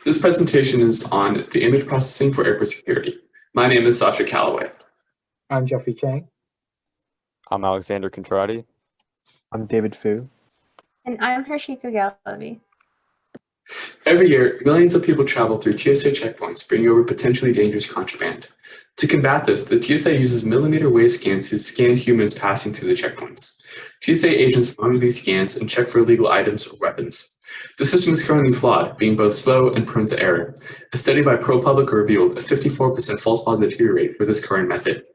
This presentation is on the image processing for airport security. My name is Sasha Calloway. I'm Jeffrey Chang. I'm Alexander Contrati. I'm David Fu. And I'm Harshika Galavi. Every year, millions of people travel through TSA checkpoints, bringing over potentially dangerous contraband. To combat this, the TSA uses millimeter wave scans to scan humans passing through the checkpoints. TSA agents monitor these scans and check for illegal items or weapons. The system is currently flawed, being both slow and prone to error. A study by ProPublica revealed a 54% false positivity rate for this current method.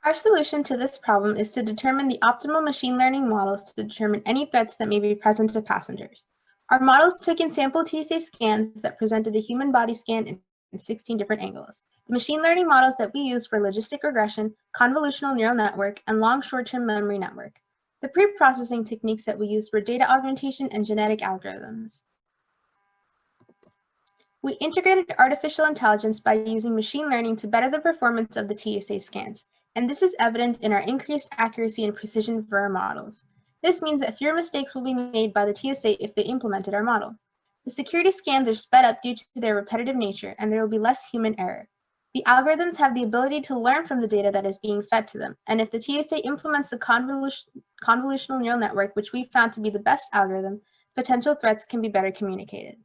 Our solution to this problem is to determine the optimal machine learning models to determine any threats that may be present to passengers. Our models took in sample TSA scans that presented the human body scan in 16 different angles. The machine learning models that we used were logistic regression, convolutional neural network, and long short-term memory network. The pre-processing techniques that we used were data augmentation and genetic algorithms. We integrated artificial intelligence by using machine learning to better the performance of the TSA scans, and this is evident in our increased accuracy and precision for our models. This means that fewer mistakes will be made by the TSA if they implemented our model. The security scans are sped up due to their repetitive nature, and there will be less human error. The algorithms have the ability to learn from the data that is being fed to them, and if the TSA implements the convolutional neural network, which we found to be the best algorithm, potential threats can be better communicated.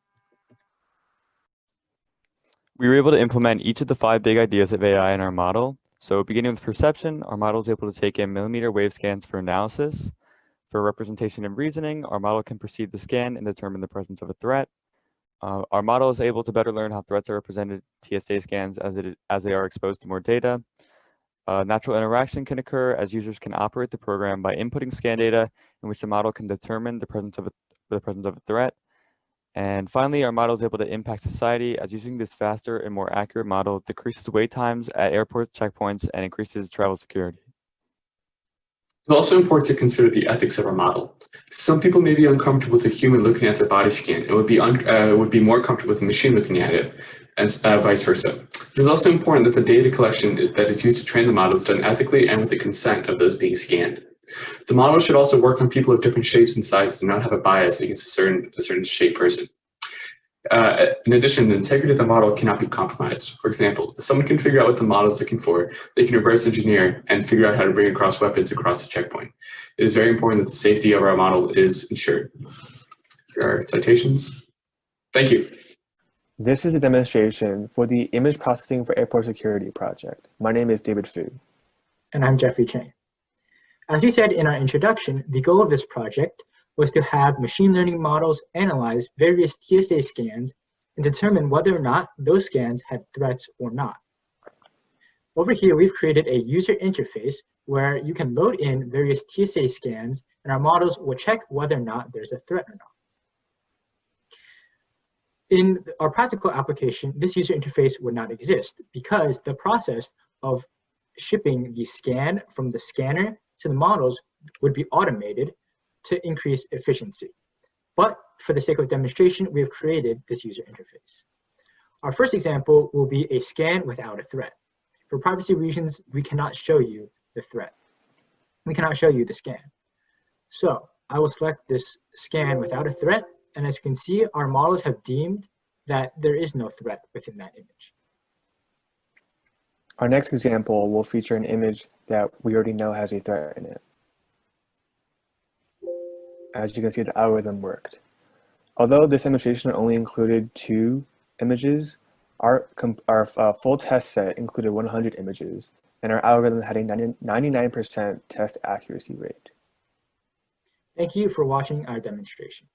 We were able to implement each of the 5 big ideas of AI in our model. So beginning with perception, our model is able to take in millimeter wave scans for analysis. For representation and reasoning, our model can perceive the scan and determine the presence of a threat. Our model is able to better learn how threats are represented in TSA scans as they are exposed to more data. Natural interaction can occur as users can operate the program by inputting scan data in which the model can determine the presence of a threat. And finally, our model is able to impact society as using this faster and more accurate model decreases wait times at airport checkpoints and increases travel security. It's also important to consider the ethics of our model. Some people may be uncomfortable with a human looking at their body scan and would be more comfortable with a machine looking at it, and vice versa. It is also important that the data collection that is used to train the model is done ethically and with the consent of those being scanned. The model should also work on people of different shapes and sizes and not have a bias against a certain shape person. In addition, the integrity of the model cannot be compromised. For example, if someone can figure out what the model is looking for, they can reverse engineer and figure out how to bring across weapons across the checkpoint. It is very important that the safety of our model is ensured. Here are citations. Thank you. This is a demonstration for the Image Processing for Airport Security project. My name is David Fu. And I'm Jeffrey Chang. As we said in our introduction, the goal of this project was to have machine learning models analyze various TSA scans and determine whether or not those scans had threats or not. Over here, we've created a user interface where you can load in various TSA scans and our models will check whether or not there's a threat or not. In our practical application, this user interface would not exist because the process of shipping the scan from the scanner to the models would be automated to increase efficiency. But for the sake of demonstration, we have created this user interface. Our first example will be a scan without a threat. For privacy reasons, we cannot show you the threat. We cannot show you the scan. So I will select this scan without a threat, and as you can see, our models have deemed that there is no threat within that image. Our next example will feature an image that we already know has a threat in it. As you can see, the algorithm worked. Although this demonstration only included 2 images, our full test set included 100 images, and our algorithm had a 99% test accuracy rate. Thank you for watching our demonstration.